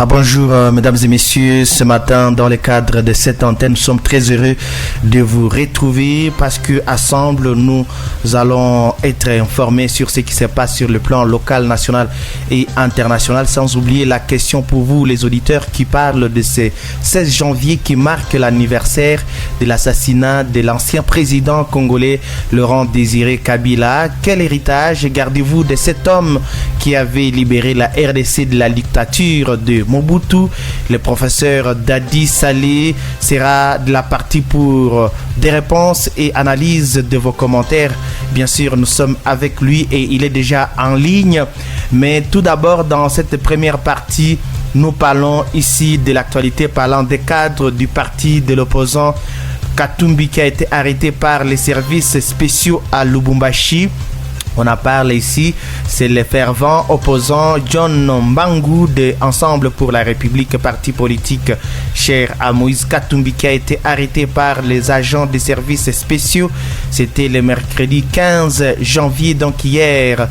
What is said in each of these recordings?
Bonjour mesdames et messieurs, ce matin dans le cadre de cette antenne, nous sommes très heureux de vous retrouver parce que ensemble nous allons être informés sur ce qui se passe sur le plan local, national et international, sans oublier la question pour vous les auditeurs qui parlent de ce 16 janvier qui marque l'anniversaire de l'assassinat de l'ancien président congolais Laurent Désiré Kabila. Quel héritage gardez-vous de cet homme qui avait libéré la RDC de la dictature de Mobutu? Le professeur Dadi Salé sera de la partie pour des réponses et analyses de vos commentaires. Bien sûr, nous sommes avec lui et il est déjà en ligne. Mais tout d'abord, dans cette première partie, nous parlons ici de l'actualité, parlant des cadres du parti de l'opposant Katumbi qui a été arrêté par les services spéciaux à Lubumbashi. On en parle ici, c'est le fervent opposant John Mbangu de Ensemble pour la République, parti politique cher à Moïse Katumbi, qui a été arrêté par les agents des services spéciaux. C'était le mercredi 15 janvier, donc hier,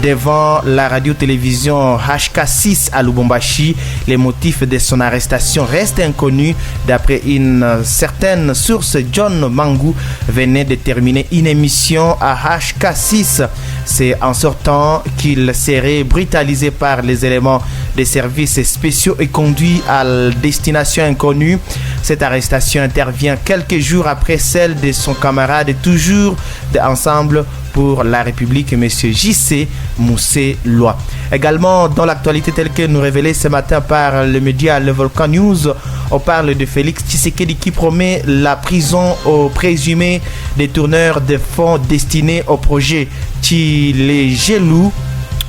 devant la radio-télévision HK6 à Lubumbashi. Les motifs de son arrestation restent inconnus. D'après une certaine source, John Mbangu venait de terminer une émission à HK6. C'est en sortant qu'il serait brutalisé par les éléments des services spéciaux et conduit à destination inconnue. Cette arrestation intervient quelques jours après celle de son camarade toujours d'Ensemble pour la République, M. J.C. Moussé Loi. Également, dans l'actualité telle que nous révélée ce matin par le média Le Volcan News, on parle de Félix Tshisekedi qui promet la prison aux présumés détourneurs de fonds destinés au projet Tshilé-Gelou.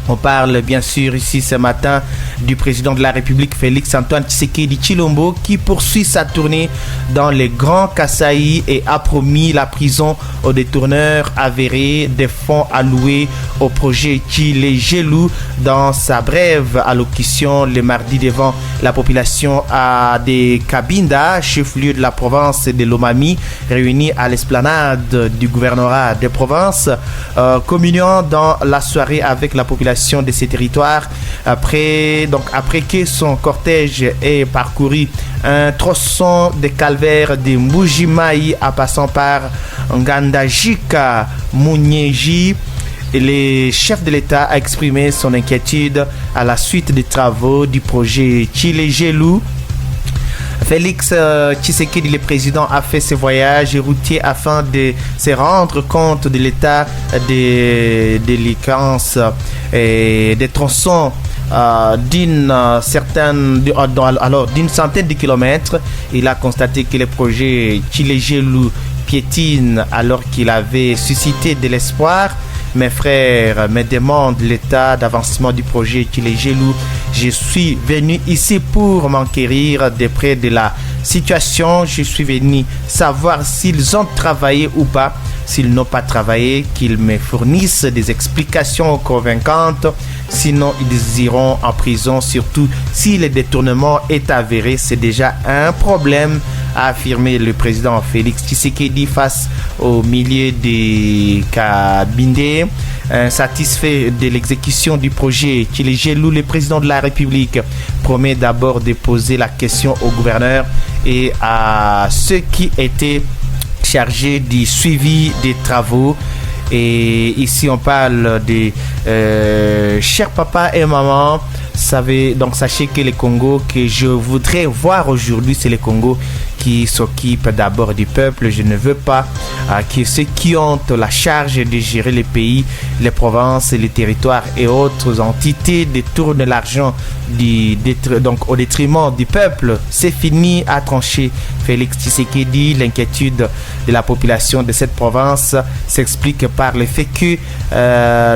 On parle bien sûr ici ce matin du président de la République Félix Antoine Tshisekedi Tshilombo qui poursuit sa tournée dans les Grands Kasaï et a promis la prison aux détourneurs avérés des fonds alloués au projet Tshilé-Gelou. Dans sa brève allocution le mardi devant la population de Cabinda, chef-lieu de la province de Lomami, réunis à l'esplanade du gouvernorat de province, communiant dans la soirée avec la population de ces territoires après que son cortège ait parcouru un tronçon de calvaire de Mbujimaï en passant par Ngandajika Munyeji. Le chef de l'État a exprimé son inquiétude à la suite des travaux du projet Tshilé-Gelou. Félix Tshisekedi, le président, a fait ce voyage routier afin de se rendre compte de l'état des déliquances et des tronçons d'une centaine de kilomètres. Il a constaté que le projet Tshilé-Gelou piétine alors qu'il avait suscité de l'espoir. Mes frères me demandent l'état d'avancement du projet Tshilé-Gelou. Je suis venu ici pour m'enquérir de près de la situation. Je suis venu savoir s'ils ont travaillé ou pas. S'ils n'ont pas travaillé, qu'ils me fournissent des explications convaincantes. Sinon, ils iront en prison, surtout si le détournement est avéré. C'est déjà un problème, a affirmé le président Félix Tshisekedi face au milliers de Kabindé. Satisfait de l'exécution du projet Tshilé-Gelou, le président de la République promet d'abord de poser la question au gouverneur et à ceux qui étaient chargés du suivi des travaux. Et ici on parle de chers papa et maman. Sachez que le Congo que je voudrais voir aujourd'hui, c'est le Congo qui s'occupe d'abord du peuple. Je ne veux pas que ceux qui ont la charge de gérer les pays, les provinces, les territoires et autres entités détournent l'argent au détriment du peuple. C'est fini, à trancher Félix Tshisekedi. L'inquiétude de la population de cette province s'explique par le fait que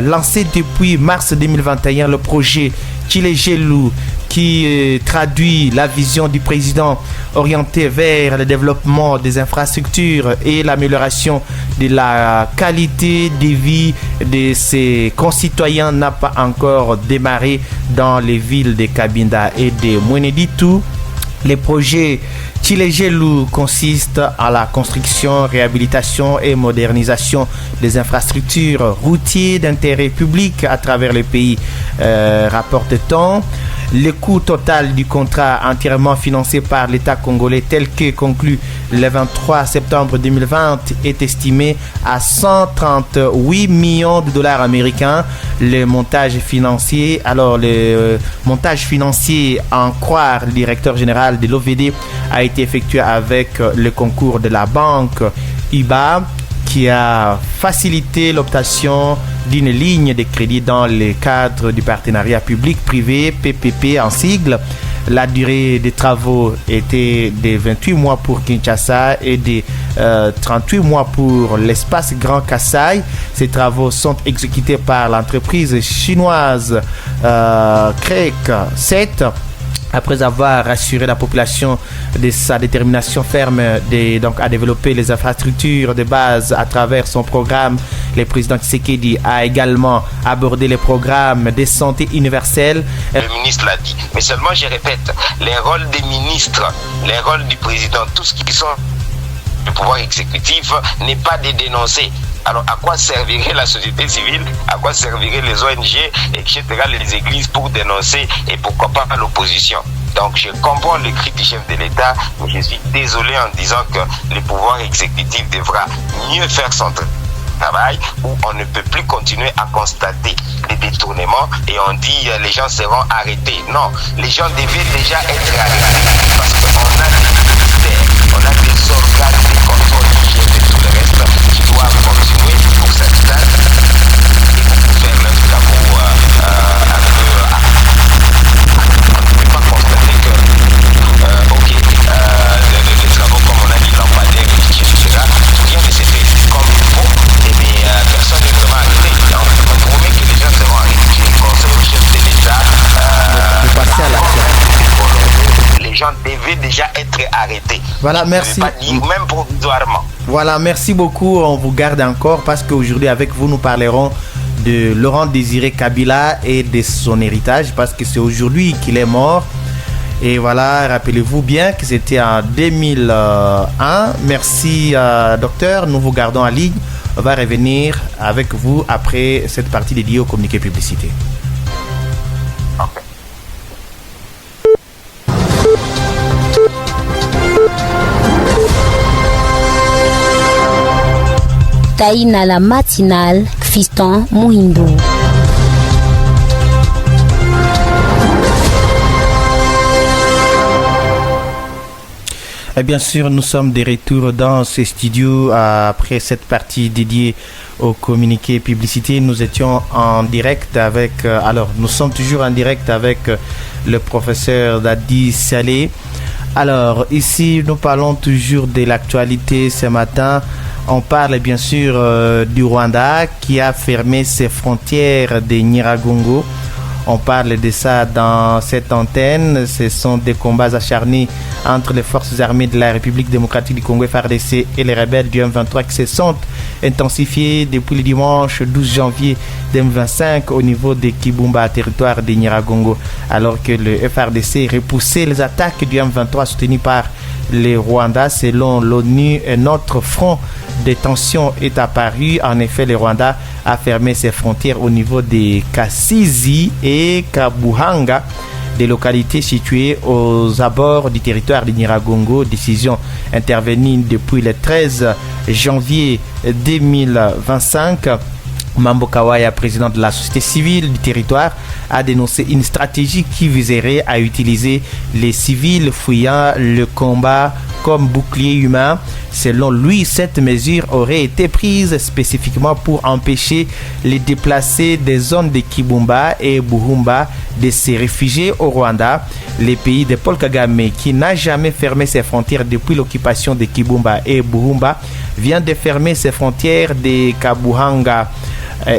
lancé depuis mars 2021, le projet Tshilé-Gelou qui traduit la vision du président orientée vers le développement des infrastructures et l'amélioration de la qualité de vie de ses concitoyens n'a pas encore démarré dans les villes de Cabinda et de Mweneditu. Les projets Tshilé-Gelou consistent à la construction, réhabilitation et modernisation des infrastructures routières d'intérêt public à travers le pays, rapporte-t-on. Le coût total du contrat entièrement financé par l'État congolais tel que conclu le 23 septembre 2020 est estimé à 138 millions de dollars américains. Le montage financier, en croire le directeur général de l'OVD, a été effectué avec le concours de la banque IBA, qui a facilité l'obtention d'une ligne de crédit dans le cadre du partenariat public-privé, PPP en sigle. La durée des travaux était de 28 mois pour Kinshasa et de 38 mois pour l'espace Grand Kassai. Ces travaux sont exécutés par l'entreprise chinoise CREC 7. Après avoir rassuré la population de sa détermination ferme à développer les infrastructures de base à travers son programme, le président Tshisekedi a également abordé les programmes de santé universelle. Le ministre l'a dit, mais seulement je répète, les rôles des ministres, les rôles du président, tout ce qui sont du pouvoir exécutif n'est pas de dénoncer. Alors à quoi servirait la société civile, à quoi serviraient les ONG, etc., les églises pour dénoncer et pourquoi pas l'opposition? Donc je comprends le cri du chef de l'État, mais je suis désolé en disant que le pouvoir exécutif devra mieux faire son travail, où on ne peut plus continuer à constater des détournements et on dit les gens seront arrêtés. Non, les gens devaient déjà être arrêtés parce qu'on a des ministères, on a des organes de contrôle d'hygiène et tout le reste qui doivent continuer pour cette date et pour faire leurs travaux un peu. On ne peut pas constater que les travaux comme on a dit lampadaires, etc., rien ne s'est fait comme il faut, mais personne n'est vraiment arrêté. On promet que les gens seront arrêtés. Je conseille au chef de l'État de passer à l'action. Les gens devaient déjà être arrêtés. Voilà, merci. Pas dire, même provisoirement. Voilà, merci beaucoup. On vous garde encore parce qu'aujourd'hui, avec vous, nous parlerons de Laurent Désiré Kabila et de son héritage parce que c'est aujourd'hui qu'il est mort. Et voilà, rappelez-vous bien que c'était en 2001. Merci, docteur. Nous vous gardons en ligne. On va revenir avec vous après cette partie dédiée au communiqué publicité. Okay. Taïna la matinale, Fiston Muhindo. Et bien sûr, nous sommes de retour dans ces studios après cette partie dédiée au communiqué publicité. Nous étions en direct avec... nous sommes toujours en direct avec le professeur Dadi Salé. Alors, ici, nous parlons toujours de l'actualité ce matin. On parle bien sûr du Rwanda qui a fermé ses frontières de Nyiragongo. On parle de ça dans cette antenne. Ce sont des combats acharnés entre les forces armées de la République démocratique du Congo FARDC et les rebelles du M23 qui se sont intensifiés depuis le dimanche 12 janvier 2025 au niveau de Kibumba, territoire de Nyiragongo, alors que le FARDC repoussait les attaques du M23 soutenues par les Rwandais. Selon l'ONU, un autre front de tension est apparu. En effet, le Rwanda a fermé ses frontières au niveau de Kasizi et Kabuhanga, des localités situées aux abords du territoire de Nyiragongo. Décision intervenue depuis le 13 janvier 2025. Mambo Kawaya, président de la société civile du territoire, a dénoncé une stratégie qui viserait à utiliser les civils fuyant le combat comme bouclier humain. Selon lui, cette mesure aurait été prise spécifiquement pour empêcher les déplacés des zones de Kibumba et Buhumba de se réfugier au Rwanda. Le pays de Paul Kagame, qui n'a jamais fermé ses frontières depuis l'occupation de Kibumba et Buhumba, vient de fermer ses frontières de Kabuhanga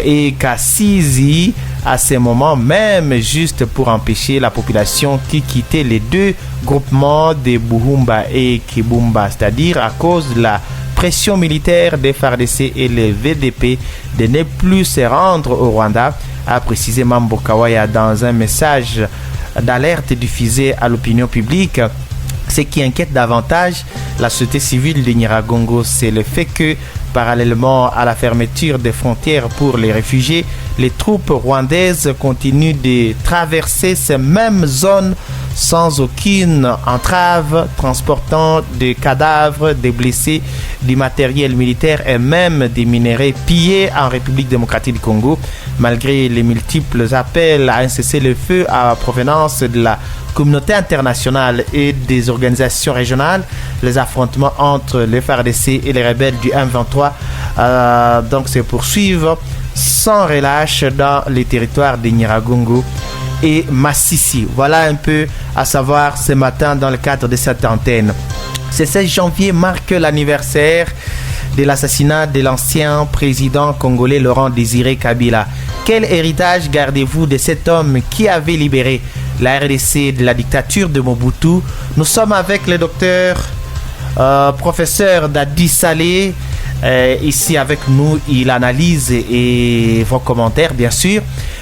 et Kasizi à ce moment même, juste pour empêcher la population qui quittait les deux groupements de Buhumba et Kibumba, c'est-à-dire à cause de la pression militaire des FARDC et les VDP de ne plus se rendre au Rwanda, a précisé Mambo Kawaya dans un message d'alerte diffusé à l'opinion publique. Ce qui inquiète davantage la société civile de Nyiragongo, c'est le fait que, parallèlement à la fermeture des frontières pour les réfugiés, les troupes rwandaises continuent de traverser ces mêmes zones sans aucune entrave, transportant des cadavres, des blessés, du matériel militaire et même des minerais pillés en République démocratique du Congo. Malgré les multiples appels à un cessez-le-feu à provenance de la communauté internationale et des organisations régionales, les affrontements entre les FARDC et les rebelles du M23 donc se poursuivent sans relâche dans les territoires de Nyiragongo et Massissi. Voilà un peu à savoir ce matin dans le cadre de cette antenne. Ce 16 janvier marque l'anniversaire de l'assassinat de l'ancien président congolais Laurent Désiré Kabila. Quel héritage gardez-vous de cet homme qui avait libéré la RDC de la dictature de Mobutu? Nous sommes avec le docteur professeur Dadi Saleh ici avec nous. Il analyse et vos commentaires bien sûr.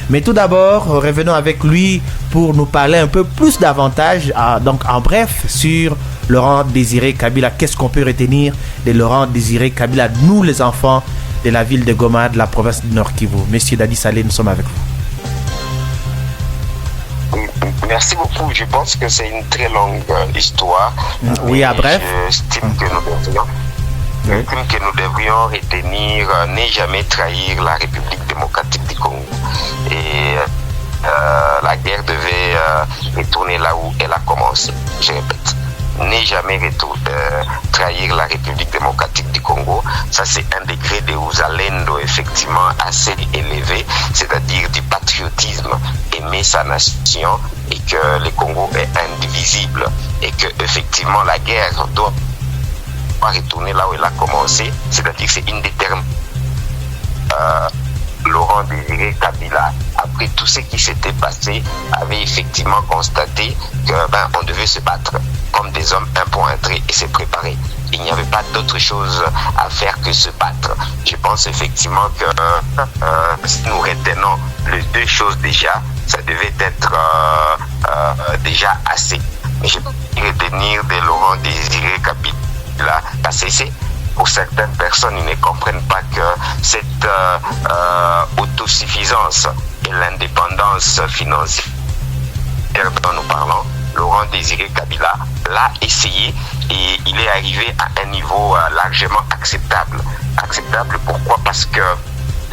Mais tout d'abord, revenons avec lui pour nous parler un peu plus davantage, donc en bref, sur Laurent Désiré Kabila. Qu'est-ce qu'on peut retenir de Laurent Désiré Kabila, nous les enfants de la ville de Goma, de la province du Nord Kivu? Monsieur Dadi Saleh, nous sommes avec vous. Merci beaucoup. Je pense que c'est une très longue histoire. Oui, à bref. J'estime que nous devrions retenir ne jamais trahir la République démocratique du Congo. Et la guerre devait retourner là où elle a commencé. Je répète, ne jamais trahir la République démocratique du Congo. Ça, c'est un degré de Uzalendo effectivement assez élevé, c'est-à-dire du patriotisme, aimer sa nation et que le Congo est indivisible et que effectivement la guerre doit retourner là où elle a commencé, c'est-à-dire que c'est une détermination. Laurent Désiré Kabila, après tout ce qui s'était passé, avait effectivement constaté que on devait se battre comme des hommes un pour entrer et se préparer. Il n'y avait pas d'autre chose à faire que se battre. Je pense effectivement que si nous retenons les deux choses déjà, ça devait être déjà assez. Mais je peux retenir de Laurent Désiré Kabila a cessé. Pour certaines personnes, ils ne comprennent pas que cette autosuffisance et l'indépendance financière dont nous parlons, Laurent Désiré Kabila l'a essayé et il est arrivé à un niveau largement acceptable. Acceptable pourquoi? Parce que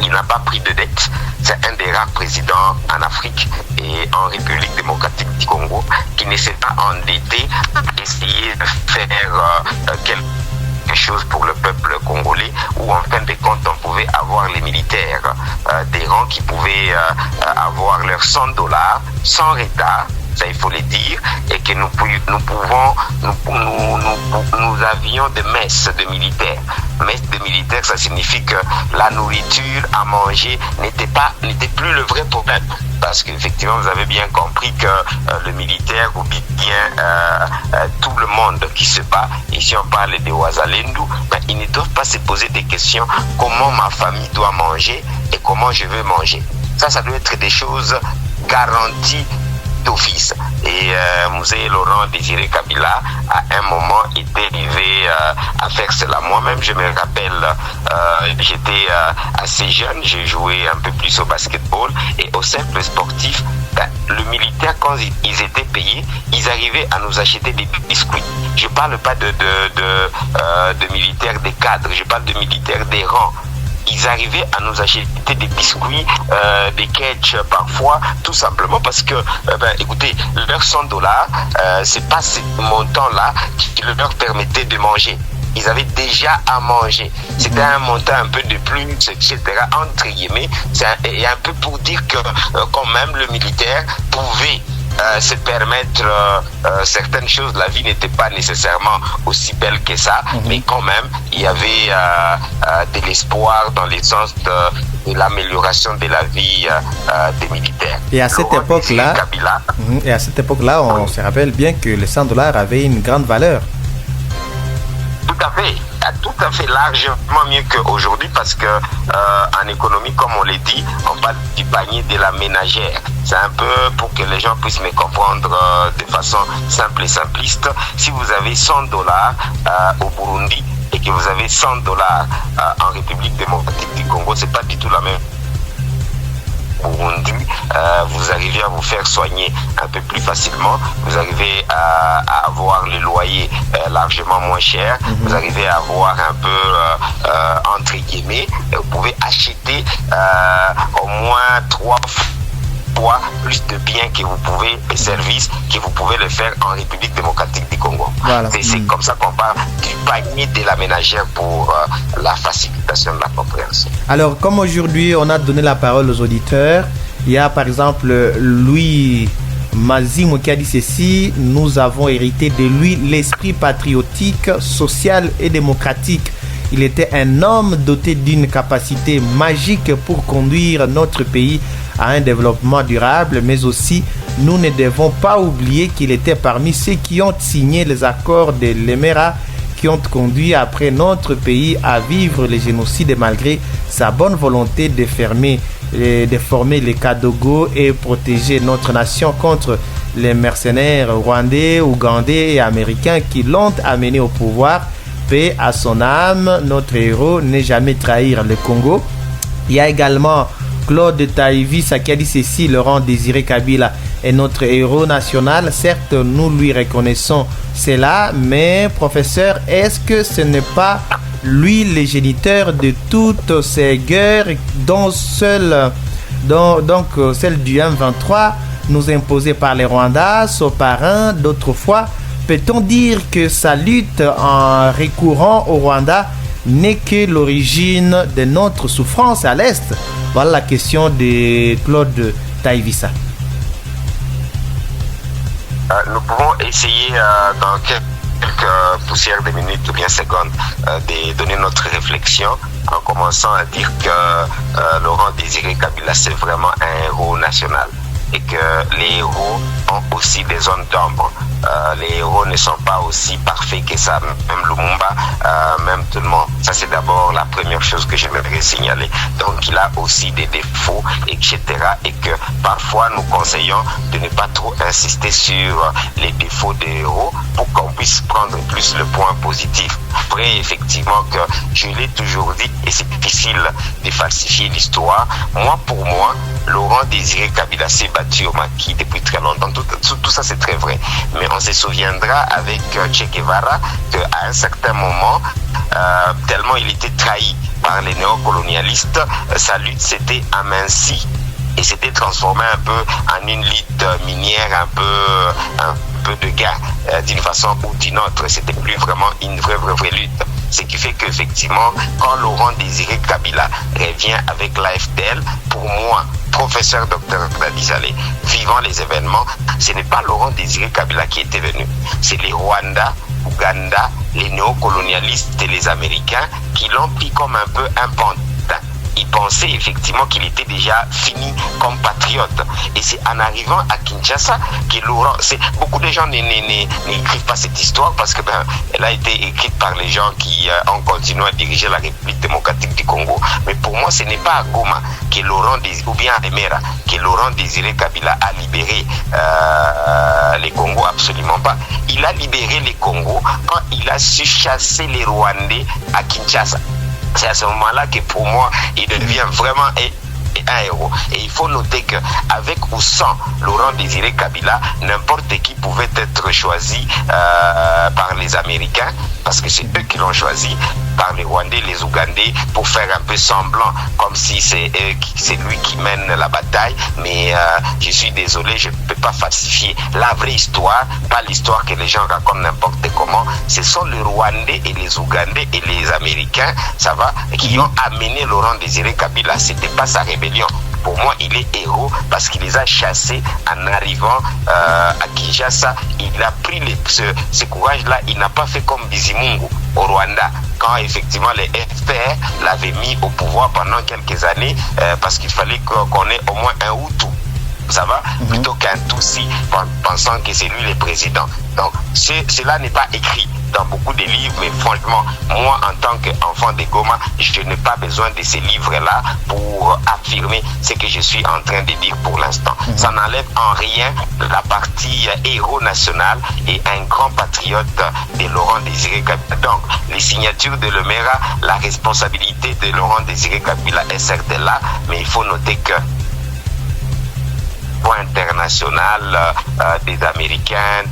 il n'a pas pris de dette. C'est un des rares présidents en Afrique et en République démocratique du Congo qui ne s'est pas endetté à essayer de faire quelque chose pour le peuple congolais, où en fin de compte on pouvait avoir les militaires des rangs qui pouvaient avoir leurs $100 sans retard, ça il faut le dire, et que nous avions des messes de militaires. Messes de militaires, ça signifie que la nourriture à manger n'était plus le vrai problème. Parce qu'effectivement, vous avez bien compris que le militaire ou bien tout le monde qui se bat, ici on parle de Wazalendo, ils ne doivent pas se poser des questions comment ma famille doit manger et comment je veux manger. Ça doit être des choses garanties d'office. Et Mzee Laurent Désiré Kabila à un moment était arrivé à faire cela. Moi-même, je me rappelle, j'étais assez jeune, j'ai joué un peu plus au basketball et au simple sportif. Le militaire, quand ils étaient payés, ils arrivaient à nous acheter des biscuits. Je parle pas de militaires des cadres, je parle de militaires des rangs. Ils arrivaient à nous acheter des biscuits, des ketchup parfois, tout simplement parce que, écoutez, leurs $100, c'est pas ce montant-là qui leur permettait de manger. Ils avaient déjà à manger. C'était un montant un peu de plus, etc., entre guillemets. Et un peu pour dire que, quand même, le militaire pouvait se permettre certaines choses. La vie n'était pas nécessairement aussi belle que ça, mais quand même, il y avait de l'espoir dans le sens de l'amélioration de la vie des militaires. Et à cette époque-là, on se rappelle bien que les $100 avaient une grande valeur. Tout à fait. tout à fait largement mieux qu'aujourd'hui parce que en économie, comme on l'a dit, on parle du panier de la ménagère. C'est un peu pour que les gens puissent me comprendre de façon simple et simpliste. Si vous avez $100 au Burundi et que vous avez $100 en République démocratique du Congo, c'est pas du tout la même. Burundi, vous arrivez à vous faire soigner un peu plus facilement, vous arrivez à avoir les loyers largement moins chers, vous arrivez à avoir un peu, entre guillemets, vous pouvez acheter au moins 3 fois plus de biens que vous pouvez, et services que vous pouvez le faire en République démocratique du Congo. Voilà. C'est comme ça qu'on parle du panier de la ménagère pour la facilitation de la compréhension. Alors, comme aujourd'hui, on a donné la parole aux auditeurs, il y a par exemple Louis Mazimo qui a dit ceci: nous avons hérité de lui l'esprit patriotique, social et démocratique. Il était un homme doté d'une capacité magique pour conduire notre pays à un développement durable, mais aussi nous ne devons pas oublier qu'il était parmi ceux qui ont signé les accords de l'Emera qui ont conduit après notre pays à vivre le génocide malgré sa bonne volonté de former les Kadogo et protéger notre nation contre les mercenaires rwandais, ougandais et américains qui l'ont amené au pouvoir. Paix à son âme, notre héros n'est jamais trahir le Congo. Il y a également Claude Taïvisa qui a dit ceci: Laurent Désiré Kabila est notre héros national. Certes, nous lui reconnaissons cela, mais professeur, est-ce que ce n'est pas lui le géniteur de toutes ces guerres dont celle du M23 nous imposée par les Rwandais, son parrain d'autrefois? Peut-on dire que sa lutte en recourant au Rwanda n'est que l'origine de notre souffrance à l'Est? Voilà la question de Claude Taïvisa. Nous pouvons essayer dans quelques poussières de minutes ou bien secondes de donner notre réflexion en commençant à dire que Laurent Désiré Kabila c'est vraiment un héros national et que les héros ont aussi des zones d'ombre. Les héros ne sont pas aussi parfaits que ça, même Lumumba, même tout le monde. Ça c'est d'abord la première chose que j'aimerais signaler. Donc il a aussi des défauts, etc. Et que parfois nous conseillons de ne pas trop insister sur les défauts des héros pour qu'on puisse prendre plus le point positif. Après effectivement que je l'ai toujours dit et c'est difficile de falsifier l'histoire. Pour moi, Laurent Désiré Kabila s'est battu au maquis depuis très longtemps. Tout ça c'est très vrai. Mais on se souviendra avec Che Guevara qu'à un certain moment, tellement il était trahi par les néocolonialistes, sa lutte s'était amincie et s'était transformée un peu en une lutte minière, un peu de guerre, d'une façon ou d'une autre. C'était plus vraiment une vraie lutte. Ce qui fait qu'effectivement, quand Laurent Désiré Kabila revient avec l'AFDL, pour moi, professeur Dr Dadizale, vivant les événements, ce n'est pas Laurent Désiré Kabila qui était venu. C'est les Rwandais, Ouganda, les néocolonialistes et les Américains qui l'ont pris comme un peu un pantin. Il pensait effectivement qu'il était déjà fini comme patriote. Et c'est en arrivant à Kinshasa que Laurent... Beaucoup de gens n'écrivent pas cette histoire parce que elle a été écrite par les gens qui ont continué à diriger la République démocratique du Congo. Mais pour moi, ce n'est pas à Goma que Laurent Désiré, ou bien à Emera, que Laurent Désiré Kabila a libéré les Congos, absolument pas. Il a libéré les Congos quand il a su chasser les Rwandais à Kinshasa. C'est à ce moment-là que pour moi, il devient vraiment un héros. Et il faut noter qu'avec ou sans Laurent Désiré Kabila, n'importe qui pouvait être choisi par les Américains, parce que c'est eux qui l'ont choisi, par les Rwandais, les Ougandais, pour faire un peu semblant, comme si c'est lui qui mène la bataille. Mais je suis désolé, je ne peux pas falsifier la vraie histoire, pas l'histoire que les gens racontent n'importe comment. Ce sont les Rwandais et les Ougandais et les Américains, ça va, qui ont amené Laurent Désiré Kabila. C'était pas sa rébellion. Pour moi, il est héros parce qu'il les a chassés en arrivant à Kinshasa. Il a pris ce courage-là. Il n'a pas fait comme Bizimungu au Rwanda, quand effectivement les FPR l'avaient mis au pouvoir pendant quelques années parce qu'il fallait qu'on ait au moins un Hutu. Ça va, plutôt qu'un Tutsi pensant que c'est lui le président. Donc, cela n'est pas écrit. dans beaucoup de livres, mais franchement, moi, en tant qu'enfant de Goma, je n'ai pas besoin de ces livres-là pour affirmer ce que je suis en train de dire pour l'instant. Ça n'enlève en rien la partie héros national et un grand patriote de Laurent Désiré Kabila. Donc, les signatures de Lemera, la responsabilité de Laurent Désiré Kabila est certes là, mais il faut noter que international des Américains,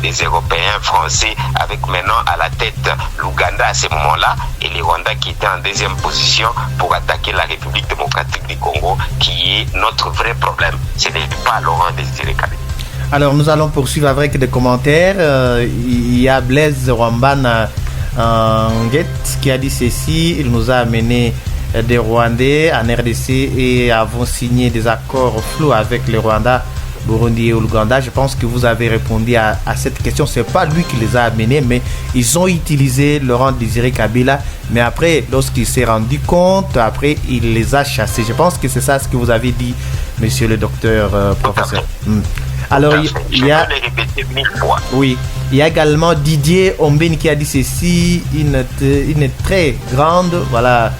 des Européens, Français, avec maintenant à la tête l'Ouganda à ce moment-là et les Rwandais qui étaient en deuxième position pour attaquer la République démocratique du Congo, qui est notre vrai problème. Ce n'est pas Laurent Désiré Kabila. Alors nous allons poursuivre avec des commentaires. Il y a Blaise Rwambana Nguet qui a dit ceci: il nous a amené des Rwandais en RDC et avons signé des accords flous avec le Rwanda, Burundi et l'Ouganda. Je pense que vous avez répondu à cette question. Ce n'est pas lui qui les a amenés, mais ils ont utilisé Laurent Désiré Kabila. Mais après, lorsqu'il s'est rendu compte, après, il les a chassés. Je pense que c'est ça ce que vous avez dit, monsieur le docteur professeur. Alors, il y a... Oui. Il y a également Didier Ombeni qui a dit ceci: une très grande... Voilà.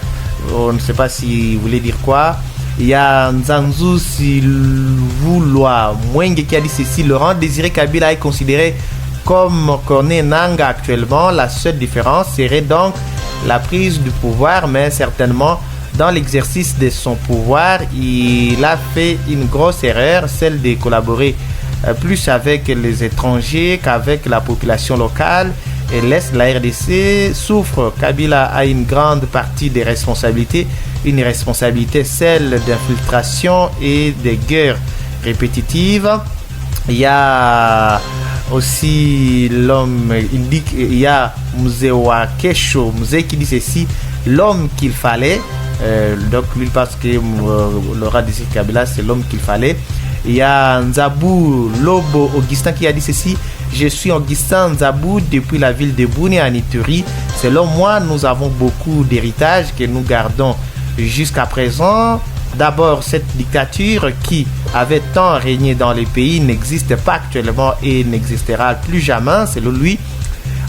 On ne sait pas s'il voulait dire quoi. Il y a Nzanzu Silvouloa Mwenge qui a dit ceci: Laurent Désiré Kabila est considéré comme Corneille Nangaa actuellement. La seule différence serait donc la prise du pouvoir, mais certainement dans l'exercice de son pouvoir, il a fait une grosse erreur, celle de collaborer plus avec les étrangers qu'avec la population locale et laisse la RDC souffre. Kabila a une grande partie des responsabilités, une responsabilité, celle d'infiltration et de guerres répétitives. Il y a aussi l'homme, il y a Muzewa Kesho Muse qui dit ceci: l'homme qu'il fallait, donc lui parce que Laurent Désiré Kabila c'est l'homme qu'il fallait. Il y a Nzabou Lobo Augustin qui a dit ceci: je suis Augustin Nzabou depuis la ville de Bouni en Ituri. Selon moi, nous avons beaucoup d'héritage que nous gardons jusqu'à présent. D'abord, cette dictature qui avait tant régné dans les pays n'existe pas actuellement et n'existera plus jamais, selon lui.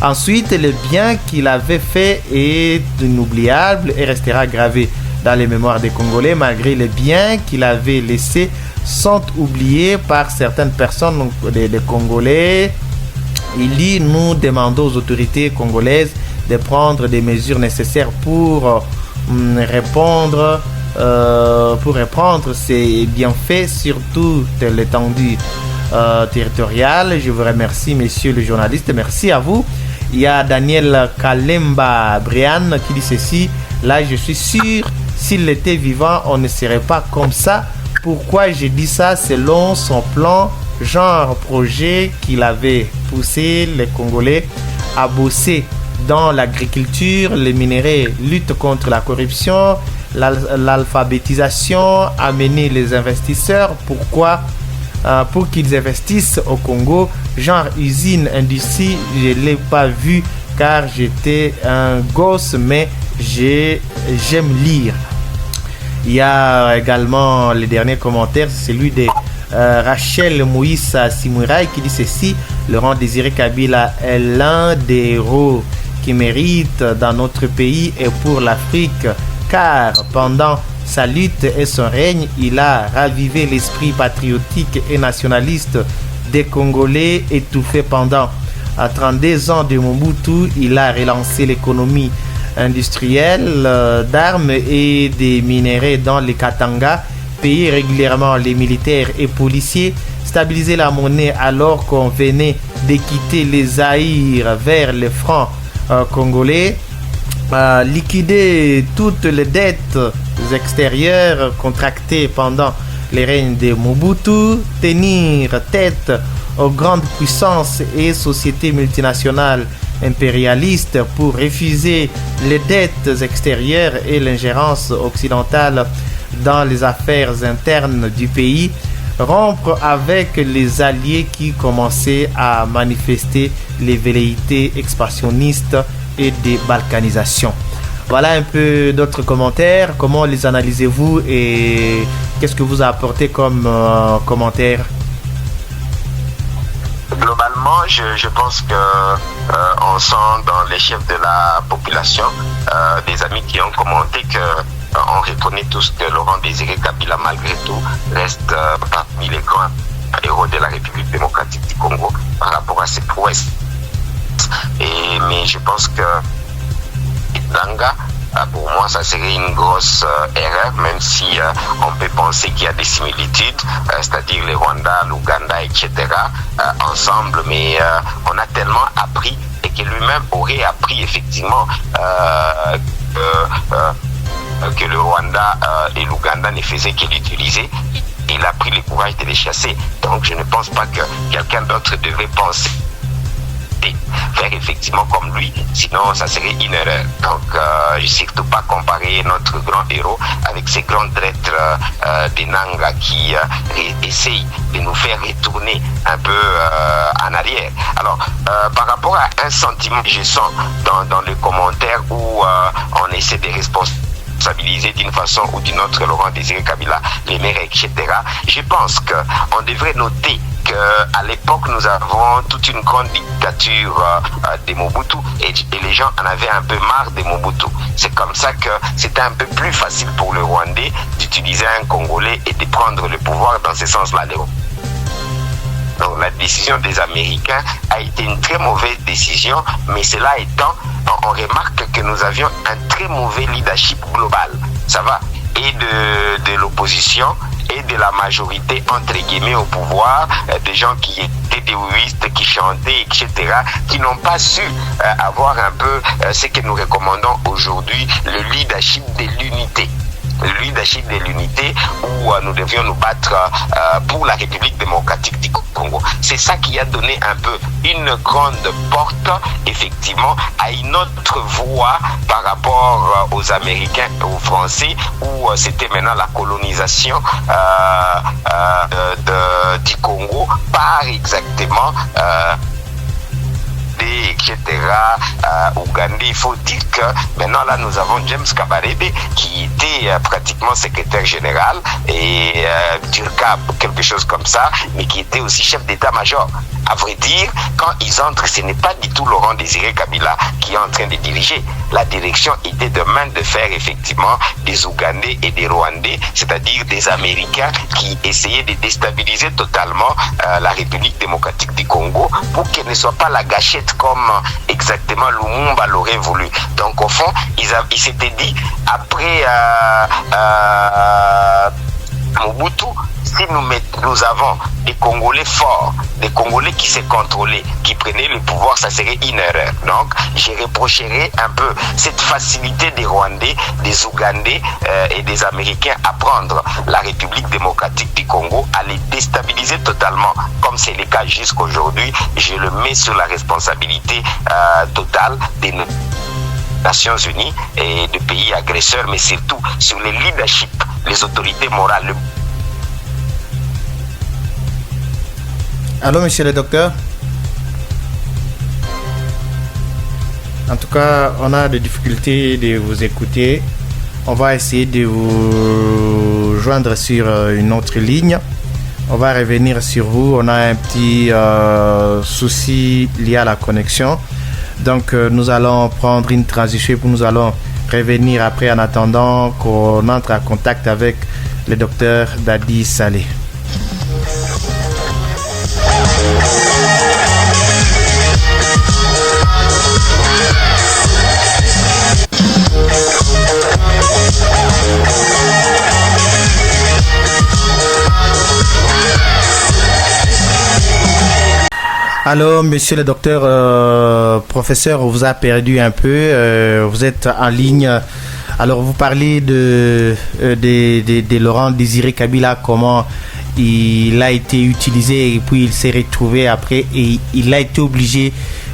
Ensuite, le bien qu'il avait fait est inoubliable et restera gravé dans les mémoires des Congolais, malgré les biens qu'il avait laissés sont oubliés par certaines personnes des Congolais. Il dit: nous demandons aux autorités congolaises de prendre des mesures nécessaires pour reprendre ces bienfaits sur toute l'étendue territoriale. Je vous remercie, messieurs les journalistes. Merci à vous. Il y a Daniel Kalemba Brian qui dit ceci: là, je suis sûr, s'il était vivant, on ne serait pas comme ça. Pourquoi je dis ça? Selon son plan, genre projet qu'il avait poussé les Congolais à bosser dans l'agriculture, les minéraux, lutte contre la corruption, l'alphabétisation, amener les investisseurs. Pourquoi? Pour qu'ils investissent au Congo, genre usine, industrie. Je ne l'ai pas vu car j'étais un gosse, mais j'aime lire. Il y a également le dernier commentaire, c'est celui de Rachel Moïse Simurai qui dit ceci: Laurent Désiré Kabila est l'un des héros qui méritent dans notre pays et pour l'Afrique, car pendant sa lutte et son règne, il a ravivé l'esprit patriotique et nationaliste des Congolais étouffés pendant 32 ans de Mobutu. Il a relancé l'économie industrielle d'armes et des minéraux dans les Katanga, payé régulièrement les militaires et policiers, stabiliser la monnaie alors qu'on venait de quitter les Zaïre vers les francs congolais, liquider toutes les dettes extérieures contractées pendant les règnes de Mobutu, tenir tête aux grandes puissances et sociétés multinationales impérialistes pour refuser les dettes extérieures et l'ingérence occidentale dans les affaires internes du pays, rompre avec les alliés qui commençaient à manifester les velléités expansionnistes et de balkanisation. Voilà un peu d'autres commentaires. Comment les analysez-vous et qu'est-ce que vous apportez comme commentaire? Globalement, je pense que on sent dans les chefs de la population des amis qui ont commenté que on reconnaît tous que Laurent Désiré Kabila, malgré tout, reste parmi les grands héros de la République démocratique du Congo par rapport à ses prouesses. Mais je pense que Nanga, pour moi, ça serait une grosse erreur, même si on peut penser qu'il y a des similitudes, c'est-à-dire le Rwanda, l'Ouganda, etc., ensemble, mais on a tellement appris et que lui-même aurait appris effectivement que le Rwanda et l'Ouganda ne faisaient que l'utiliser. Il a pris le courage de les chasser. Donc je ne pense pas que quelqu'un d'autre devrait penser faire effectivement comme lui, sinon ça serait une erreur. Donc surtout pas comparer notre grand héros avec ces grands traîtres des Nanga qui essayent de nous faire retourner un peu en arrière. Alors par rapport à un sentiment que je sens dans les commentaires où on essaie de responsabiliser d'une façon ou d'une autre Laurent Désiré Kabila, les maires, etc. Je pense qu'on devrait noter qu'à l'époque, nous avons toute une grande dictature de Mobutu et les gens en avaient un peu marre de Mobutu. C'est comme ça que c'était un peu plus facile pour le Rwandais d'utiliser un Congolais et de prendre le pouvoir dans ce sens-là. Donc la décision des Américains a été une très mauvaise décision, mais cela étant, on remarque que nous avions un très mauvais leadership global. Ça va? Et de l'opposition et de la majorité entre guillemets au pouvoir, des gens qui étaient des ouïstes, qui chantaient, etc., qui n'ont pas su avoir un peu ce que nous recommandons aujourd'hui, le leadership de l'unité. Le leadership de l'unité où nous devions nous battre pour la République démocratique du Congo. C'est ça qui a donné un peu une grande porte, effectivement, à une autre voie par rapport aux Américains et aux Français, où c'était maintenant la colonisation du Congo par exactement etc. Ougandais. Il faut dire que maintenant là nous avons James Kabarebe qui était pratiquement secrétaire général et Turka, quelque chose comme ça, mais qui était aussi chef d'état-major. À vrai dire, quand ils entrent, ce n'est pas du tout Laurent Désiré Kabila qui est en train de diriger. La direction était de main de fer effectivement des Ougandais et des Rwandais, c'est-à-dire des Américains qui essayaient de déstabiliser totalement la République démocratique du Congo pour qu'elle ne soit pas la gâchette comme exactement Lumumba l'aurait voulu. Donc au fond, ils s'étaient dit, après Mobutu, si nous avons des Congolais forts, des Congolais qui se contrôlaient, qui prenaient le pouvoir, ça serait une erreur. Donc, je reprocherais un peu cette facilité des Rwandais, des Ougandais et des Américains à prendre la République démocratique du Congo, à les déstabiliser totalement, comme c'est le cas jusqu'aujourd'hui. Je le mets sur la responsabilité totale des Nations Unies et de pays agresseurs, mais surtout sur les leadership, les autorités morales. Allô, monsieur le docteur? En tout cas, on a des difficultés de vous écouter. On va essayer de vous joindre sur une autre ligne. On va revenir sur vous. On a un petit souci lié à la connexion. Donc, nous allons prendre une transition pour nous allons revenir après en attendant qu'on entre en contact avec le docteur Dadi Saleh. Allô, monsieur le docteur, professeur, on vous a perdu un peu. Vous êtes en ligne. Alors, vous parlez de Laurent Désiré Kabila, comment il a été utilisé et puis il s'est retrouvé après et il a été obligé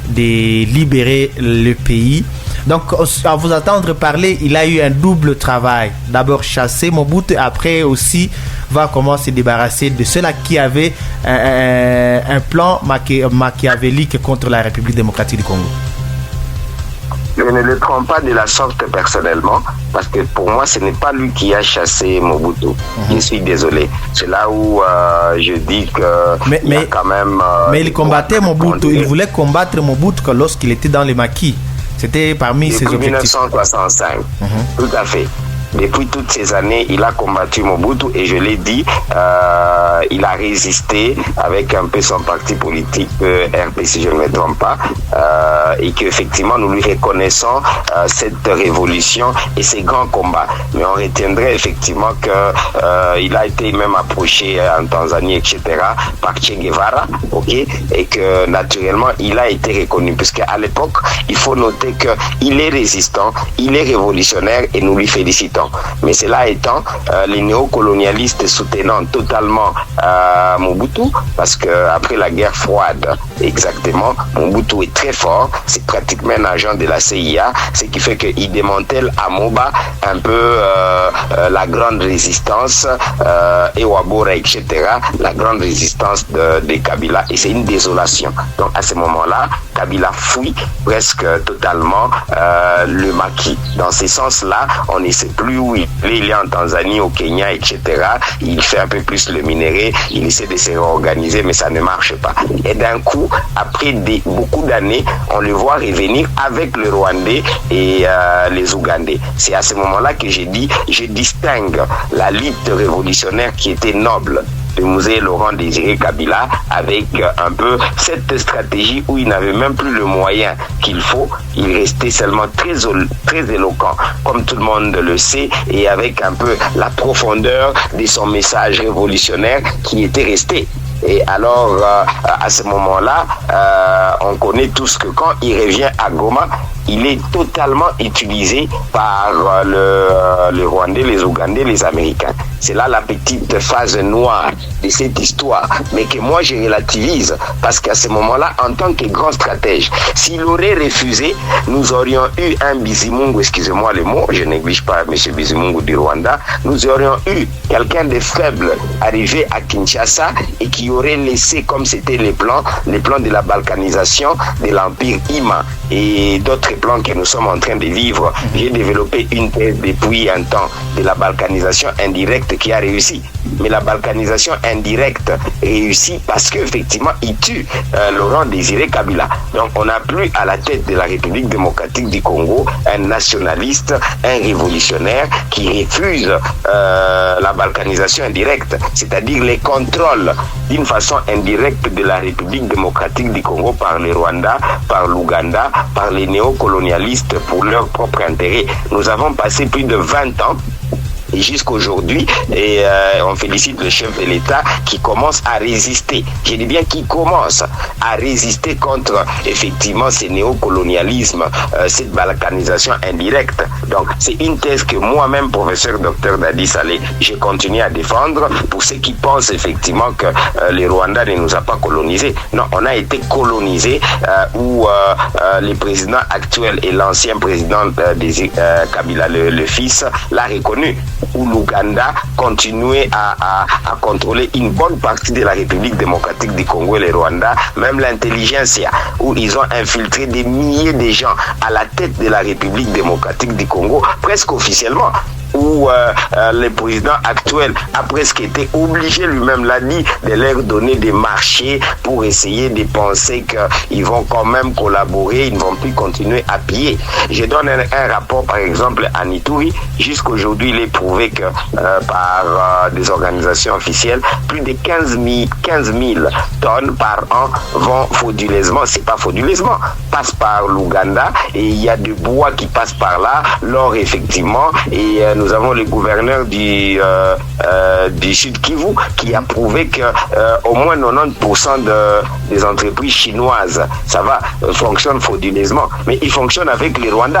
de libérer le pays. Donc, à vous entendre parler, il a eu un double travail. D'abord chasser Mobutu, après aussi voir comment se débarrasser de ceux-là qui avaient un plan machiavélique contre la République démocratique du Congo. Je ne le prends pas de la sorte personnellement, parce que pour moi, ce n'est pas lui qui a chassé Mobutu. Je suis désolé. C'est là où je dis que il y a quand même... mais il combattait Mobutu, il voulait combattre Mobutu lorsqu'il était dans les maquis. C'était parmi ses objectifs. 1965, tout à fait. Depuis toutes ces années, il a combattu Mobutu et je l'ai dit, il a résisté avec un peu son parti politique, RP si je ne me trompe pas, et qu'effectivement nous lui reconnaissons cette révolution et ces grands combats. Mais on retiendrait effectivement qu'il a été même approché en Tanzanie, etc., par Che Guevara, et que naturellement il a été reconnu, puisqu'à l'époque, il faut noter qu'il est résistant, il est révolutionnaire et nous lui félicitons. Mais cela étant, les néocolonialistes soutenant totalement Mobutu, parce qu'après la guerre froide, exactement, Mobutu est très fort, c'est pratiquement un agent de la CIA, ce qui fait qu'il démantèle à Moba un peu la grande résistance, Ewabora, etc., la grande résistance de Kabila, et c'est une désolation. Donc à ce moment-là, Kabila fuit presque totalement le maquis. Dans ce sens-là, on ne sait plus où il est en Tanzanie, au Kenya, etc. Il fait un peu plus le minerai, il essaie de se réorganiser, mais ça ne marche pas. Et d'un coup, après beaucoup d'années, on le voit revenir avec le Rwandais et les Ougandais. C'est à ce moment-là que j'ai dit, je distingue la lutte révolutionnaire qui était noble de Musée Laurent Désiré Kabila avec un peu cette stratégie où il n'avait même plus le moyen qu'il faut, il restait seulement très éloquent, comme tout le monde le sait, et avec un peu la profondeur de son message révolutionnaire qui était resté. Et alors, à ce moment-là, on connaît tous que quand il revient à Goma, il est totalement utilisé par le Rwandais, les Ougandais, les Américains. C'est là la petite phase noire de cette histoire, mais que moi je relativise, parce qu'à ce moment-là, en tant que grand stratège, s'il aurait refusé, nous aurions eu un Bizimungu, excusez-moi les mots, je néglige pas M. Bizimungu du Rwanda, nous aurions eu quelqu'un de faible arrivé à Kinshasa et qui aurait laissé, comme c'était les plans de la balkanisation de l'Empire Ima et d'autres plans que nous sommes en train de vivre. J'ai développé une thèse depuis un temps de la balkanisation indirecte qui a réussi. Mais la balkanisation indirecte réussit parce qu'effectivement, il tue Laurent Désiré Kabila. Donc, on n'a plus à la tête de la République démocratique du Congo un nationaliste, un révolutionnaire qui refuse la balkanisation indirecte, c'est-à-dire les contrôles d'une façon indirecte de la République démocratique du Congo par le Rwanda, par l'Ouganda, par les néocolonialistes pour leur propre intérêt. Nous avons passé plus de 20 ans et jusqu'aujourd'hui, et on félicite le chef de l'État qui commence à résister. Je dis bien qu'il commence à résister contre effectivement ces néocolonialismes, cette balkanisation indirecte. Donc c'est une thèse que moi-même, professeur Dr Dadi Saleh, je continue à défendre pour ceux qui pensent effectivement que le Rwanda ne nous a pas colonisés. Non, on a été colonisés où le président actuel et l'ancien président Kabila, le fils, l'a reconnu, où l'Ouganda continuait à contrôler une bonne partie de la République démocratique du Congo et le Rwanda, même l'intelligentsia, où ils ont infiltré des milliers de gens à la tête de la République démocratique du Congo, presque officiellement, où le président actuel a presque été obligé, lui-même l'a dit, de leur donner des marchés pour essayer de penser qu'ils vont quand même collaborer, ils ne vont plus continuer à piller. Je donne un rapport, par exemple, à Ituri. Jusqu'aujourd'hui, il est prouvé que par des organisations officielles, plus de 15 000 tonnes par an vont frauduleusement, c'est pas frauduleusement, passent par l'Ouganda, et il y a du bois qui passe par là, l'or effectivement, et nous avons le gouverneur du Sud Kivu qui a prouvé que au moins 90% des entreprises chinoises, ça va, fonctionnent frauduleusement, mais ils fonctionnent avec les Rwandais.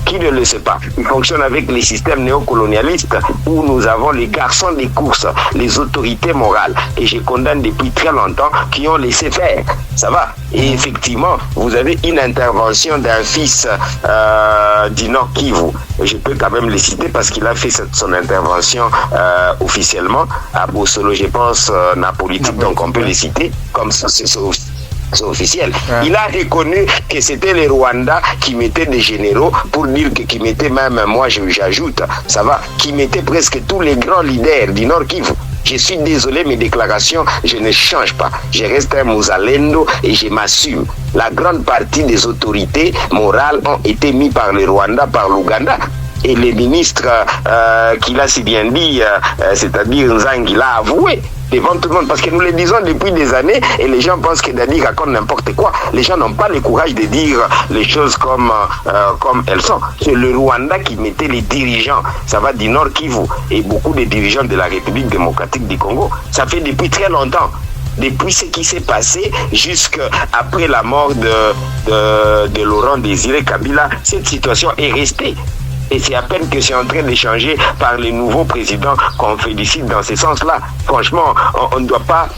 Qui ne le sait pas? Il fonctionne avec les systèmes néocolonialistes où nous avons les garçons des courses, les autorités morales, et je condamne depuis très longtemps, qui ont laissé faire. Ça va? Et effectivement, vous avez une intervention d'un fils du Nord Kivu. Je peux quand même le citer parce qu'il a fait son intervention officiellement à Bossolo, je pense, politique, donc on peut le citer comme ça. C'est officiel. Il a reconnu que c'était les Rwandais qui mettaient des généraux pour dire qui mettaient même, moi j'ajoute, ça va, qui mettaient presque tous les grands leaders du Nord Kivu. Je suis désolé, mes déclarations, je ne change pas. Je reste un Mozalendo et je m'assume. La grande partie des autorités morales ont été mises par le Rwanda, par l'Ouganda. Et les ministres qu'il a si bien dit, c'est-à-dire Nzangi, l'a avoué devant tout le monde, parce que nous le disons depuis des années et les gens pensent que Dani raconte n'importe quoi. Les gens n'ont pas le courage de dire les choses comme elles sont. C'est le Rwanda qui mettait les dirigeants, ça va du Nord Kivu, et beaucoup de dirigeants de la République démocratique du Congo. Ça fait depuis très longtemps. Depuis ce qui s'est passé jusqu'après la mort de Laurent Désiré Kabila, cette situation est restée. Et c'est à peine que c'est en train de changer par les nouveaux présidents qu'on félicite dans ce sens-là. Franchement, on ne doit pas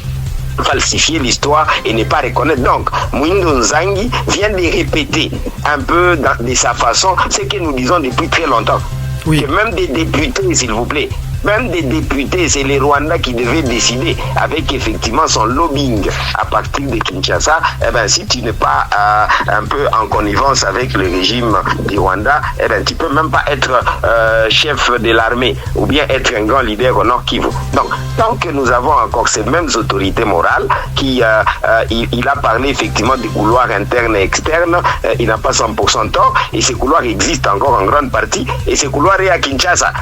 falsifier l'histoire et ne pas reconnaître. Donc, Muhindo Nzangi vient de répéter un peu de sa façon ce que nous disons depuis très longtemps. Oui. Que même des députés, s'il vous plaît, même des députés, c'est les Rwandais qui devaient décider avec effectivement son lobbying à partir de Kinshasa. Eh ben, si tu n'es pas un peu en connivence avec le régime du Rwanda, eh ben, tu peux même pas être chef de l'armée ou bien être un grand leader au Nord Kivu. Donc, tant que nous avons encore ces mêmes autorités morales qui, il a parlé effectivement des couloirs internes et externes, il n'a pas 100% tort, et ces couloirs existent encore en grande partie, et ces couloirs est à Kinshasa.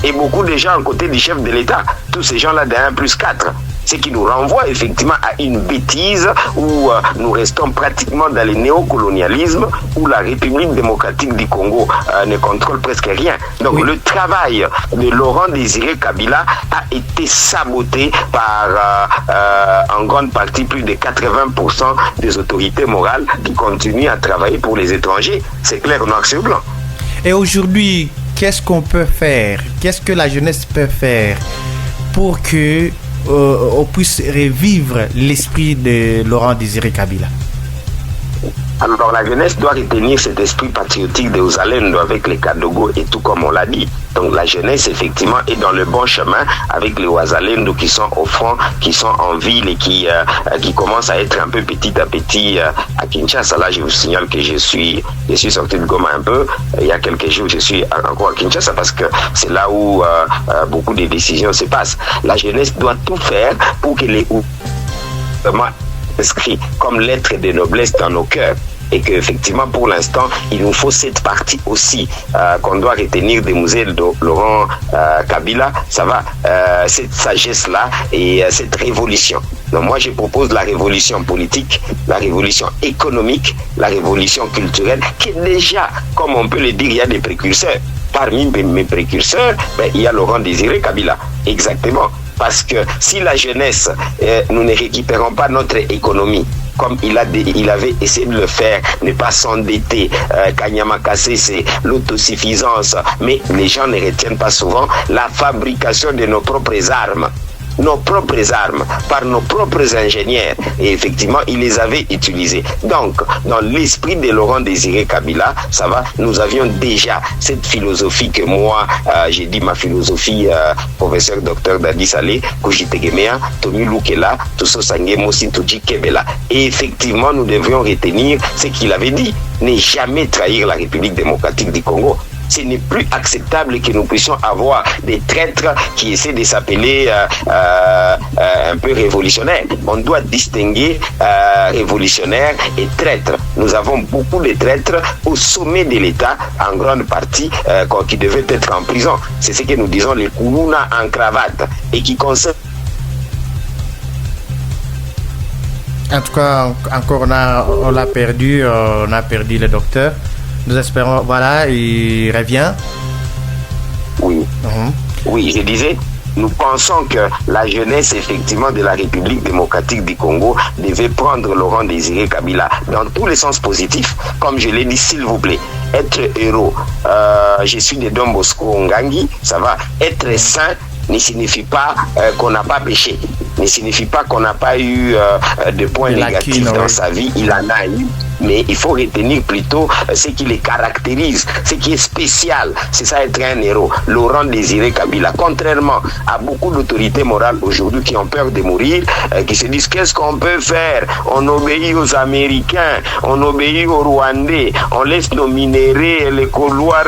Et beaucoup de gens à côté du chef de l'État, tous ces gens-là de 1+4, ce qui nous renvoie effectivement à une bêtise où nous restons pratiquement dans le néocolonialisme, où la République démocratique du Congo ne contrôle presque rien. Donc le travail de Laurent Désiré Kabila a été saboté par en grande partie plus de 80% des autorités morales qui continuent à travailler pour les étrangers. C'est clair, noir sur blanc. Et aujourd'hui, qu'est-ce qu'on peut faire? Qu'est-ce que la jeunesse peut faire pour que on puisse revivre l'esprit de Laurent Désiré Kabila? Alors la jeunesse doit retenir cet esprit patriotique de Ozalendo avec les Kadogo et tout comme on l'a dit. Donc la jeunesse effectivement est dans le bon chemin avec les Wazalendo qui sont au front, qui sont en ville et qui commencent à être un peu petit à petit à Kinshasa. Là je vous signale que je suis sorti de Goma un peu. Il y a quelques jours je suis encore à Kinshasa parce que c'est là où beaucoup de décisions se passent. La jeunesse doit tout faire pour que les inscrits comme lettre de noblesse dans nos cœurs. Et qu'effectivement, pour l'instant, il nous faut cette partie aussi qu'on doit retenir des musées de Laurent Kabila. Ça va, cette sagesse-là et cette révolution. Donc moi, je propose la révolution politique, la révolution économique, la révolution culturelle, qui déjà, comme on peut le dire, il y a des précurseurs. Parmi mes précurseurs, il y a Laurent Désiré Kabila. Exactement. Parce que si la jeunesse, nous ne récupérons pas notre économie, comme il avait essayé de le faire, ne pas s'endetter, Kanyama Kassé, c'est l'autosuffisance, mais les gens ne retiennent pas souvent la fabrication de nos propres armes. Par nos propres ingénieurs, et effectivement il les avait utilisés. Donc dans l'esprit de Laurent Désiré Kabila, ça va, nous avions déjà cette philosophie que moi j'ai dit ma philosophie, professeur docteur Dadi Salé, Kujitegemea, Tomi Lukela, Tuso Sange Mosi Tuji Kebela. Et effectivement nous devions retenir ce qu'il avait dit, ne jamais trahir la République démocratique du Congo. Ce n'est plus acceptable que nous puissions avoir des traîtres qui essaient de s'appeler un peu révolutionnaires. On doit distinguer révolutionnaires et traîtres. Nous avons beaucoup de traîtres au sommet de l'État, en grande partie, qui devaient être en prison. C'est ce que nous disons les Koulouna en cravate et qui concernent. En tout cas, encore on a perdu le docteur. Nous espérons, voilà, il revient. Oui. Oui, je disais, nous pensons que la jeunesse, effectivement, de la République démocratique du Congo devait prendre Laurent Désiré Kabila dans tous les sens positifs. Comme je l'ai dit, s'il vous plaît, être héros. Je suis de Don Bosco Ngangi, ça va. Être saint ne signifie pas qu'on n'a pas péché, ne signifie pas qu'on n'a pas eu de points négatifs dans sa vie. Il en a eu. mais il faut retenir plutôt ce qui les caractérise, ce qui est spécial. C'est ça être un héros. Laurent Désiré Kabila, contrairement à beaucoup d'autorités morales aujourd'hui qui ont peur de mourir, qui se disent qu'est-ce qu'on peut faire? On obéit aux Américains, on obéit aux Rwandais, on laisse nos minéraux, les couloirs,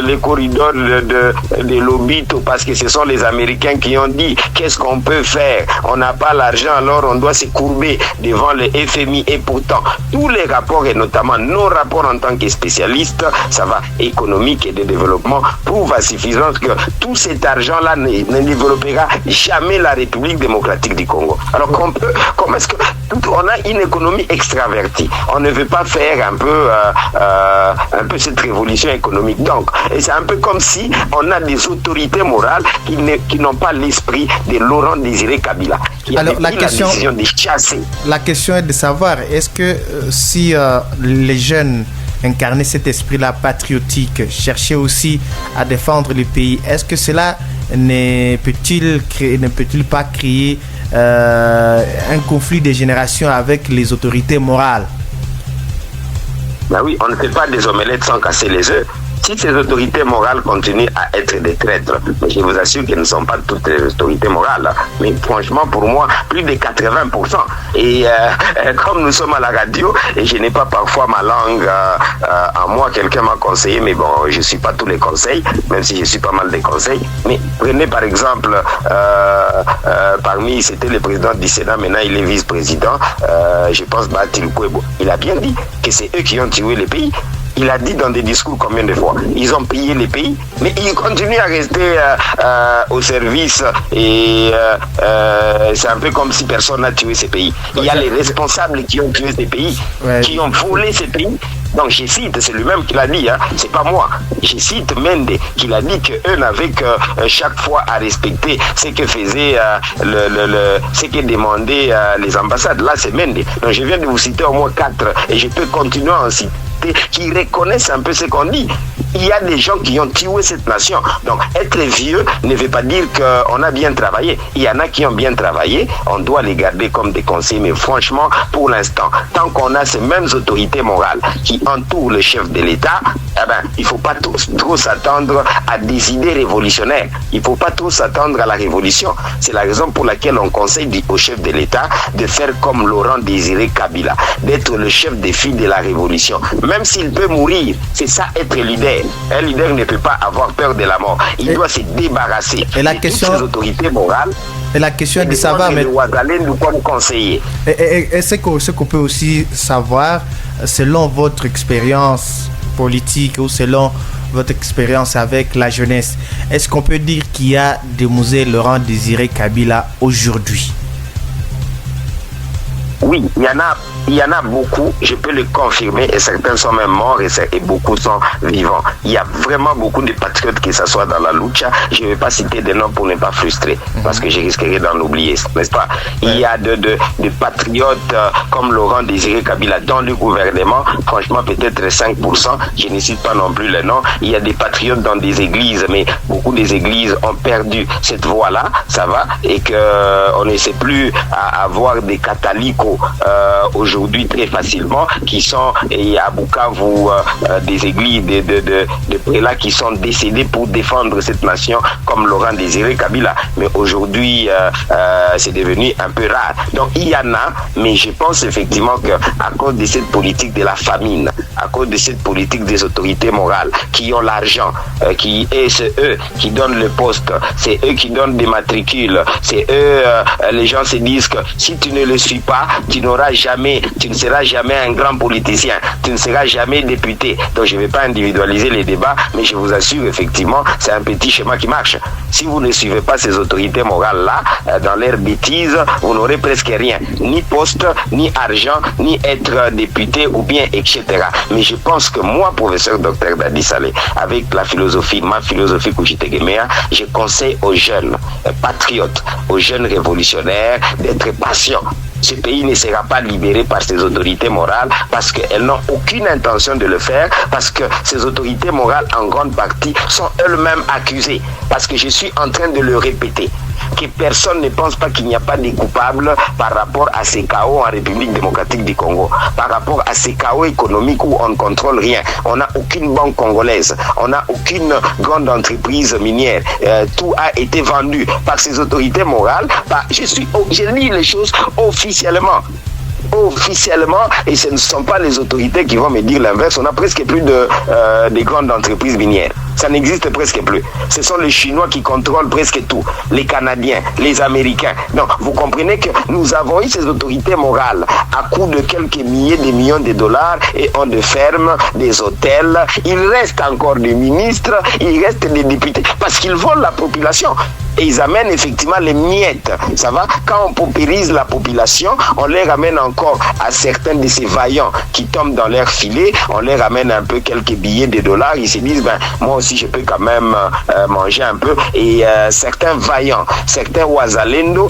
les corridors de l'Obito parce que ce sont les Américains qui ont dit qu'est-ce qu'on peut faire? On n'a pas l'argent, alors on doit se courber devant le FMI. Et pourtant, tous les rapports, et notamment nos rapports en tant que spécialistes, ça va économique et de développement, prouvent à suffisance que tout cet argent-là ne développera jamais la République démocratique du Congo. Alors comment est-ce que on a une économie extravertie? On ne veut pas faire un peu cette révolution économique. Donc, et c'est un peu comme si on a des autorités morales qui n'ont pas l'esprit de Laurent Désiré Kabila. Alors la question est de savoir, est-ce que si les jeunes incarnaient cet esprit-là patriotique, cherchaient aussi à défendre le pays, est-ce que cela ne peut-il pas créer un conflit de génération avec les autorités morales? Ben oui, on ne fait pas des omelettes sans casser les œufs. Si ces autorités morales continuent à être des traîtres, je vous assure qu'elles ne sont pas toutes les autorités morales, mais franchement pour moi, plus de 80%. Et comme nous sommes à la radio, et je n'ai pas parfois ma langue en moi, quelqu'un m'a conseillé, mais bon, je ne suis pas tous les conseils, même si je suis pas mal des conseils. Mais prenez par exemple, parmi, c'était le président du Sénat, maintenant il est vice-président, je pense Batil Kwebo. Il a bien dit que c'est eux qui ont tué le pays. Il a dit dans des discours combien de fois? Ils ont pillé les pays, mais ils continuent à rester au service et c'est un peu comme si personne n'a tué ces pays. Il y a les responsables qui ont tué ces pays, qui ont volé ces pays. Donc je cite, c'est lui-même qui l'a dit, hein, c'est pas moi. Je cite Mende qui l'a dit qu'eux n'avaient que chaque fois à respecter ce que faisait ce que demandaient les ambassades. Là c'est Mende. Donc je viens de vous citer au moins 4 et je peux continuer à en citer qui reconnaissent un peu ce qu'on dit. Il y a des gens qui ont tué cette nation. Donc, être vieux ne veut pas dire qu'on a bien travaillé. Il y en a qui ont bien travaillé. On doit les garder comme des conseils. Mais franchement, pour l'instant, tant qu'on a ces mêmes autorités morales qui entourent le chef de l'État, eh ben, il ne faut pas trop s'attendre à des idées révolutionnaires. Il ne faut pas trop s'attendre à la révolution. C'est la raison pour laquelle on conseille au chef de l'État de faire comme Laurent Désiré Kabila, d'être le chef des filles de la révolution. Même s'il peut mourir, c'est ça être leader. Un leader ne peut pas avoir peur de la mort. Il doit se débarrasser de toutes ces autorités morales. Et la question est de savoir, mais ce qu'on peut aussi savoir, selon votre expérience politique ou selon votre expérience avec la jeunesse, est-ce qu'on peut dire qu'il y a des musées Laurent Désiré Kabila aujourd'hui? Oui, il y en a beaucoup, je peux le confirmer, et certains sont même morts et beaucoup sont vivants. Il y a vraiment beaucoup de patriotes qui s'assoient dans la lucha. Je ne vais pas citer des noms pour ne pas frustrer, parce que je risquerais d'en oublier, n'est-ce pas? Il y a de patriotes comme Laurent Désiré Kabila dans le gouvernement, franchement peut-être 5%, je ne cite pas non plus les noms. Il y a des patriotes dans des églises, mais beaucoup des églises ont perdu cette voie-là, ça va, et qu'on ne sait plus avoir des catholicos aujourd'hui très facilement, qui sont à Bukavu des églises de prélats qui sont décédés pour défendre cette nation comme Laurent Désiré Kabila. Mais aujourd'hui, c'est devenu un peu rare. Donc il y en a, mais je pense effectivement qu'à cause de cette politique de la famine, à cause de cette politique des autorités morales qui ont l'argent, c'est eux qui donnent le poste, c'est eux qui donnent des matricules, c'est eux, les gens se disent que si tu ne le suis pas, tu ne seras jamais un grand politicien, tu ne seras jamais député. Donc je ne vais pas individualiser les débats, mais je vous assure effectivement, c'est un petit schéma qui marche. Si vous ne suivez pas ces autorités morales-là, dans leurs bêtises, vous n'aurez presque rien, ni poste, ni argent, ni être député ou bien etc. Mais je pense que moi, professeur Dr Dadi Saleh, avec ma philosophie Kujitegemea, je conseille aux jeunes patriotes, aux jeunes révolutionnaires d'être patients. Ce pays ne sera pas libéré par ces autorités morales parce qu'elles n'ont aucune intention de le faire, parce que ces autorités morales en grande partie sont eux-mêmes accusés, parce que je suis en train de le répéter, que personne ne pense pas qu'il n'y a pas de coupables par rapport à ces chaos en République démocratique du Congo, par rapport à ces chaos économiques où on ne contrôle rien. On n'a aucune banque congolaise, on n'a aucune grande entreprise minière. Tout a été vendu par ces autorités morales. Je lis les choses officiellement, et ce ne sont pas les autorités qui vont me dire l'inverse. On a presque plus de grandes entreprises minières. Ça n'existe presque plus. Ce sont les Chinois qui contrôlent presque tout. Les Canadiens, les Américains. Donc, vous comprenez que nous avons eu ces autorités morales à coût de quelques milliers de millions de dollars et ont des fermes, des hôtels. Il reste encore des ministres, il reste des députés parce qu'ils volent la population. Et ils amènent effectivement les miettes. Ça va? Quand on paupérise la population, on les ramène encore à certains de ces vaillants qui tombent dans leur filet. On les ramène un peu quelques billets de dollars. Ils se disent, moi aussi je peux quand même manger un peu. Et certains vaillants, certains Wazalendo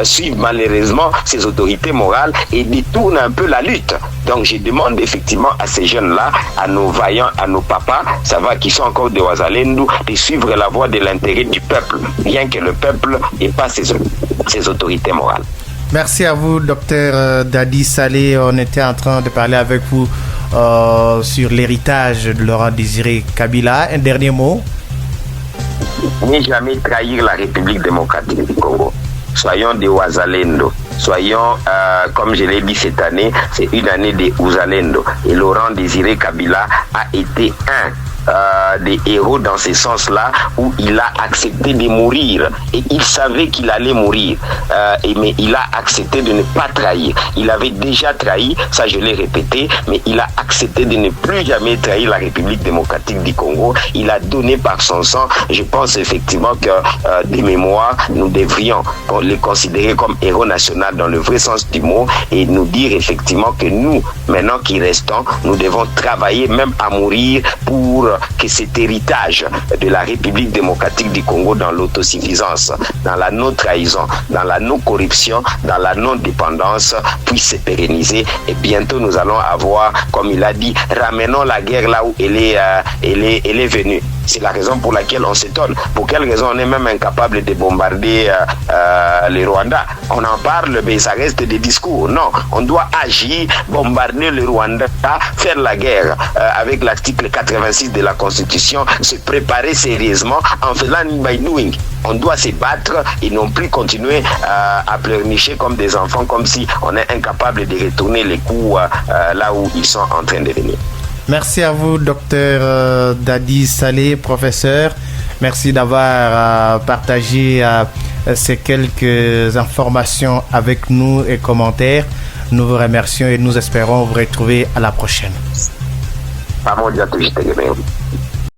suivent malheureusement ces autorités morales et détournent un peu la lutte. Donc je demande effectivement à ces jeunes-là, à nos vaillants, à nos papas, ça va, qui sont encore des Wazalendo, de suivre la voie de l'intérêt du peuple, bien que le peuple n'ait pas ses autorités morales. Merci à vous, docteur Dadi Saleh. On était en train de parler avec vous sur l'héritage de Laurent Désiré Kabila. Un dernier mot? Ne jamais trahir la République démocratique du Congo. Soyons des Wazalendo. Soyons, comme je l'ai dit cette année, c'est une année des Ouzalendo. Et Laurent Désiré Kabila a été des héros dans ce sens-là, où il a accepté de mourir. Et il savait qu'il allait mourir. Mais il a accepté de ne pas trahir. Il avait déjà trahi, ça je l'ai répété, mais il a accepté de ne plus jamais trahir la République démocratique du Congo. Il a donné par son sang. Je pense effectivement que des mémoires, nous devrions les considérer comme héros nationaux dans le vrai sens du mot, et nous dire effectivement que nous, maintenant qui restons, nous devons travailler même à mourir pour que cet héritage de la République démocratique du Congo dans l'autosuffisance, dans la non-trahison, dans la non-corruption, dans la non-dépendance puisse se pérenniser. Et bientôt nous allons avoir, comme il a dit, ramenons la guerre là où elle est venue. C'est la raison pour laquelle on s'étonne. Pour quelle raison on est même incapable de bombarder le Rwanda? On en parle, mais ça reste des discours. Non, on doit agir, bombarder le Rwanda, faire la guerre avec l'article 86 de la Constitution, se préparer sérieusement en faisant by doing. On doit se battre et non plus continuer à pleurnicher comme des enfants, comme si on est incapable de retourner les coups là où ils sont en train de venir. Merci à vous, docteur Dadi Saleh, professeur. Merci d'avoir partagé ces quelques informations avec nous et commentaires. Nous vous remercions et nous espérons vous retrouver à la prochaine. Pamoja tushitegemee.